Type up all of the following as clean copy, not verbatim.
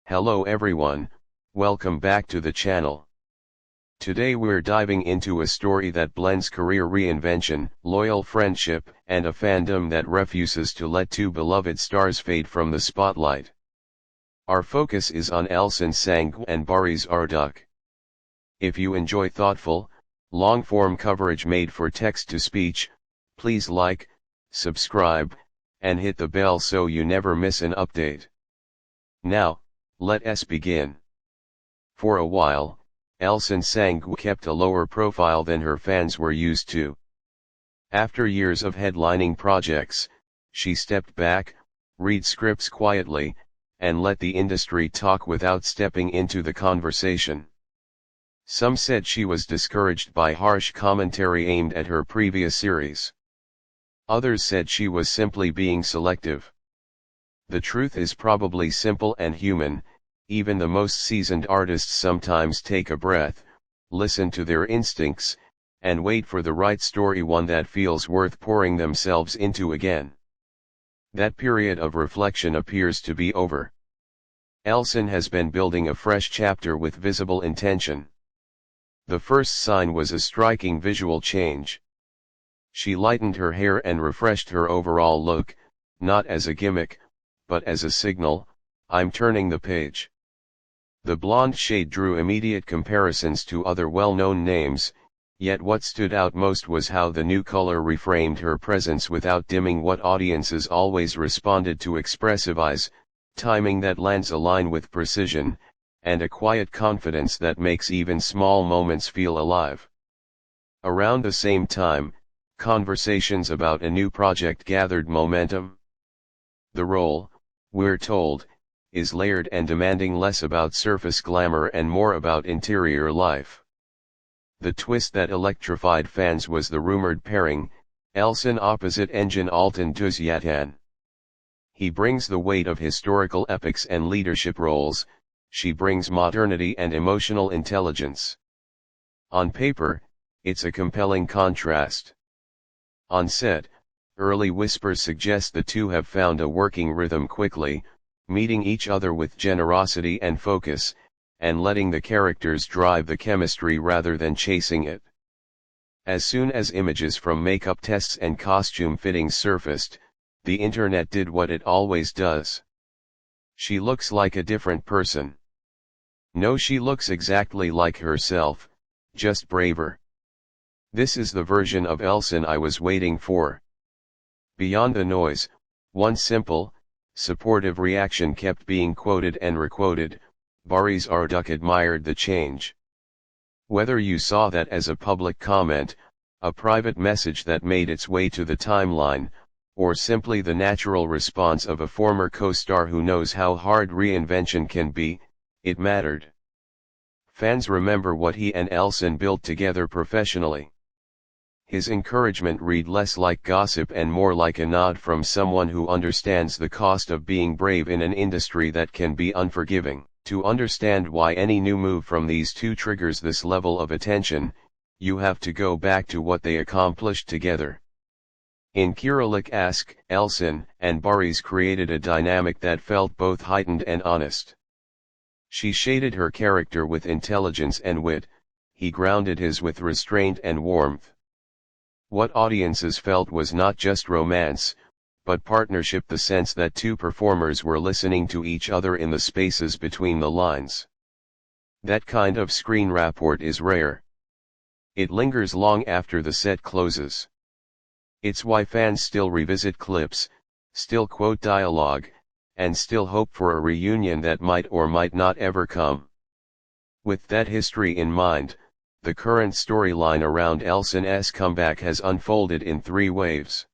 Hello everyone, welcome back to the channel. Today we're diving into a story that blends career reinvention, loyal friendship, and a fandom that refuses to let two beloved stars fade from the spotlight. Our focus is on Elcin Sangu and Baris Arduc. If you enjoy thoughtful, long-form coverage made for text-to-speech, please like, subscribe, and hit the bell so you never miss an update. Now, let us begin. For a while, Elcin Sangu kept a lower profile than her fans were used to. After years of headlining projects, she stepped back, read scripts quietly, and let the industry talk without stepping into the conversation. Some said she was discouraged by harsh commentary aimed at her previous series. Others said she was simply being selective. The truth is probably simple and human. Even the most seasoned artists sometimes take a breath, listen to their instincts, and wait for the right story, one that feels worth pouring themselves into again. That period of reflection appears to be over. Elcin has been building a fresh chapter with visible intention. The first sign was a striking visual change. She lightened her hair and refreshed her overall look, not as a gimmick, but as a signal, I'm turning the page. The blonde shade drew immediate comparisons to other well-known names, yet what stood out most was how the new color reframed her presence without dimming what audiences always responded to: expressive eyes, timing that lands a line with precision, and a quiet confidence that makes even small moments feel alive. Around the same time, conversations about a new project gathered momentum. The role, we're told, is layered and demanding less about surface glamour and more about interior life. The twist that electrified fans was the rumored pairing, Elcin opposite Engin Altan Düzyatan. He brings the weight of historical epics and leadership roles, she brings modernity and emotional intelligence. On paper, it's a compelling contrast. On set, early whispers suggest the two have found a working rhythm quickly, meeting each other with generosity and focus, and letting the characters drive the chemistry rather than chasing it. As soon as images from makeup tests and costume fittings surfaced, the internet did what it always does. She looks like a different person. No, she looks exactly like herself, just braver. This is the version of Elcin I was waiting for. Beyond the noise, one simple, supportive reaction kept being quoted and requoted: Baris Arduc admired the change. Whether you saw that as a public comment, a private message that made its way to the timeline, or simply the natural response of a former co-star who knows how hard reinvention can be, it mattered. Fans remember what he and Elcin built together professionally. His encouragement read less like gossip and more like a nod from someone who understands the cost of being brave in an industry that can be unforgiving. To understand why any new move from these two triggers this level of attention, you have to go back to what they accomplished together. In Kiralk Ask, Elcin and Baris created a dynamic that felt both heightened and honest. She shaded her character with intelligence and wit, he grounded his with restraint and warmth. What audiences felt was not just romance, but partnership, the sense that two performers were listening to each other in the spaces between the lines. That kind of screen rapport is rare. It lingers long after the set closes. It's why fans still revisit clips, still quote dialogue, and still hope for a reunion that might or might not ever come. With that history in mind, the current storyline around Elcin's comeback has unfolded in three waves.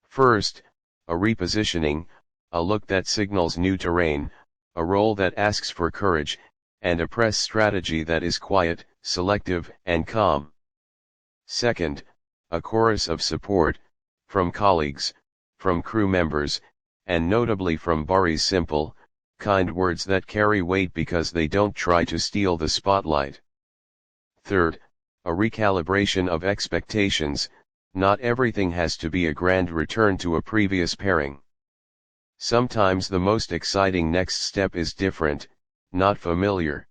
First, a repositioning, a look that signals new terrain, a role that asks for courage, and a press strategy that is quiet, selective, and calm. Second, a chorus of support, from colleagues, from crew members, and notably from Baris: simple, kind words that carry weight because they don't try to steal the spotlight. Third, a recalibration of expectations, not everything has to be a grand return to a previous pairing. Sometimes the most exciting next step is different, not familiar.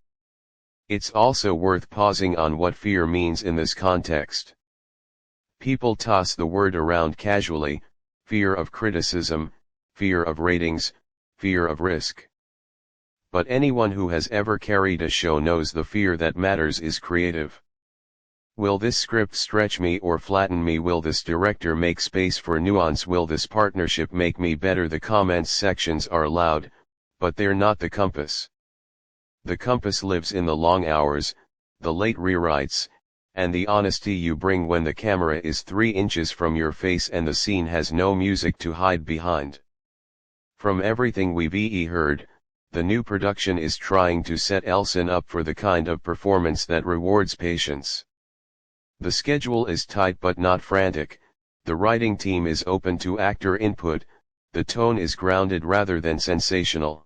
It's also worth pausing on what fear means in this context. People toss the word around casually: fear of criticism, fear of ratings, fear of risk. But anyone who has ever carried a show knows the fear that matters is creative. Will this script stretch me or flatten me? Will this director make space for nuance? Will this partnership make me better? The comments sections are loud, but they're not the compass. The compass lives in the long hours, the late rewrites, and the honesty you bring when the camera is 3 inches from your face and the scene has no music to hide behind. From everything we've heard, the new production is trying to set Elcin up for the kind of performance that rewards patience. The schedule is tight but not frantic, the writing team is open to actor input, the tone is grounded rather than sensational.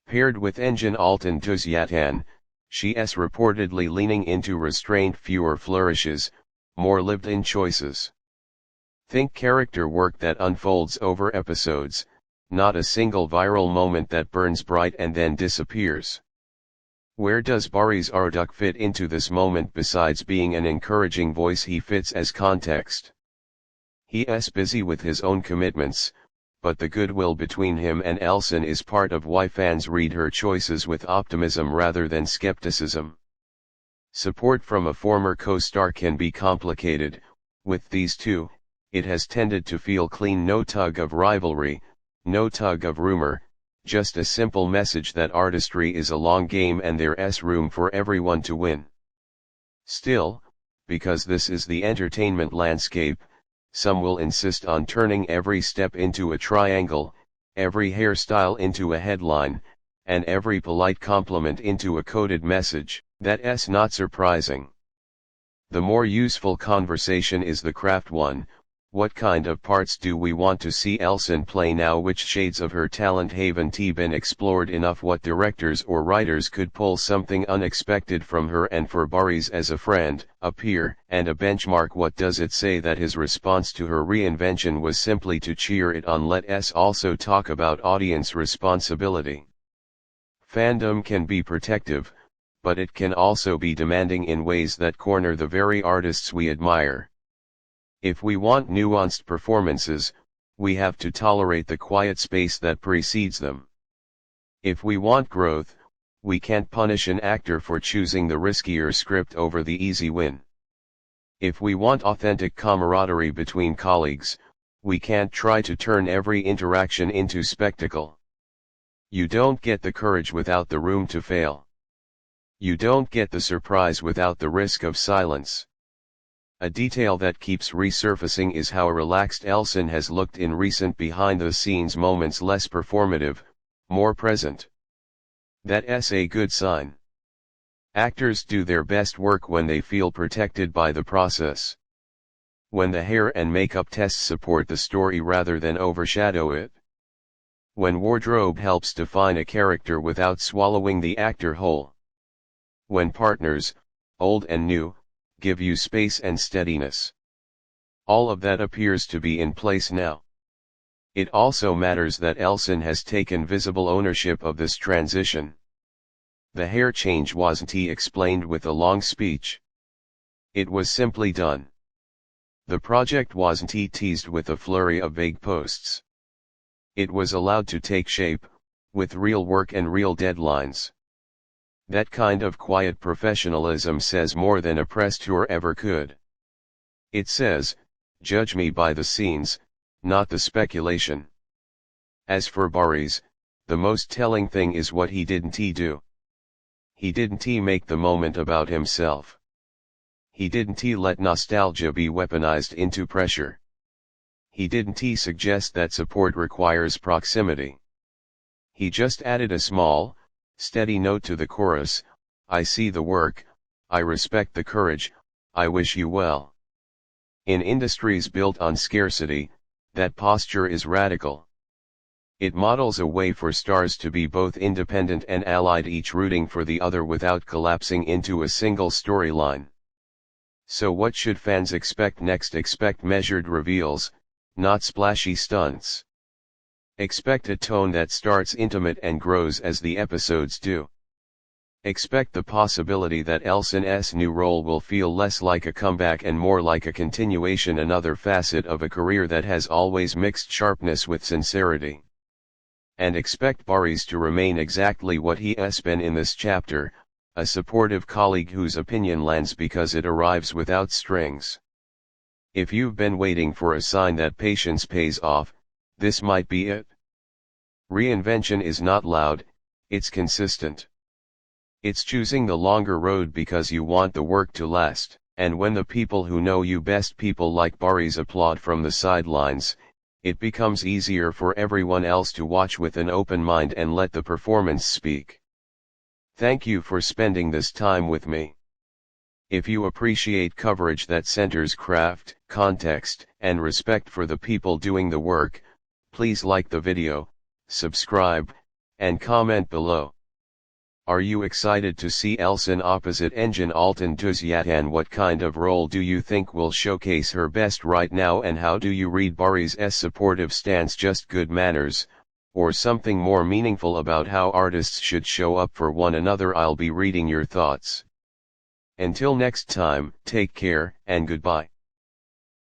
Paired with Engin Altan Düzyatan, she's reportedly leaning into restraint, fewer flourishes, more lived-in choices. Think character work that unfolds over episodes, not a single viral moment that burns bright and then disappears. Where does Baris Arduc fit into this moment besides being an encouraging voice? He fits as context. He's busy with his own commitments, but the goodwill between him and Elcin is part of why fans read her choices with optimism rather than skepticism. Support from a former co-star can be complicated. With these two, it has tended to feel clean: no tug of rivalry, no tug of rumor, just a simple message that artistry is a long game and there's room for everyone to win. Still, because this is the entertainment landscape, some will insist on turning every step into a triangle, every hairstyle into a headline, and every polite compliment into a coded message. That's not surprising. The more useful conversation is the craft one. What kind of parts do we want to see Elcin play now? Which shades of her talent haven't been explored enough? What directors or writers could pull something unexpected from her? And for Baris, as a friend, a peer, and a benchmark, what does it say that his response to her reinvention was simply to cheer it on? Let's also talk about audience responsibility. Fandom can be protective, but it can also be demanding in ways that corner the very artists we admire. If we want nuanced performances, we have to tolerate the quiet space that precedes them. If we want growth, we can't punish an actor for choosing the riskier script over the easy win. If we want authentic camaraderie between colleagues, we can't try to turn every interaction into spectacle. You don't get the courage without the room to fail. You don't get the surprise without the risk of silence. A detail that keeps resurfacing is how relaxed Elcin has looked in recent behind-the-scenes moments, less performative, more present. That's a good sign. Actors do their best work when they feel protected by the process. When the hair and makeup tests support the story rather than overshadow it. When wardrobe helps define a character without swallowing the actor whole. When partners, old and new, give you space and steadiness. All of that appears to be in place now. It also matters that Elcin has taken visible ownership of this transition. The hair change wasn't explained with a long speech. It was simply done. The project wasn't teased with a flurry of vague posts. It was allowed to take shape, with real work and real deadlines. That kind of quiet professionalism says more than a press tour ever could. It says, judge me by the scenes, not the speculation. As for Baris, the most telling thing is what he didn't do. He didn't make the moment about himself. He didn't let nostalgia be weaponized into pressure. He didn't suggest that support requires proximity. He just added a small, steady note to the chorus: I see the work, I respect the courage, I wish you well. In industries built on scarcity, that posture is radical. It models a way for stars to be both independent and allied, each rooting for the other without collapsing into a single storyline. So what should fans expect next? Expect measured reveals, not splashy stunts. Expect a tone that starts intimate and grows as the episodes do. Expect the possibility that Elcin's new role will feel less like a comeback and more like a continuation, another facet of a career that has always mixed sharpness with sincerity. And expect Baris to remain exactly what he has been in this chapter, a supportive colleague whose opinion lands because it arrives without strings. If you've been waiting for a sign that patience pays off, this might be it. Reinvention is not loud, it's consistent. It's choosing the longer road because you want the work to last, and when the people who know you best, people like Baris, applaud from the sidelines, it becomes easier for everyone else to watch with an open mind and let the performance speak. Thank you for spending this time with me. If you appreciate coverage that centers craft, context, and respect for the people doing the work, please like the video, subscribe, and comment below. Are you excited to see Elcin opposite Engin Altın Tüzyatan? What kind of role do you think will showcase her best right now, and how do you read Baris's supportive stance? Just good manners, or something more meaningful about how artists should show up for one another? I'll be reading your thoughts. Until next time, take care, and goodbye.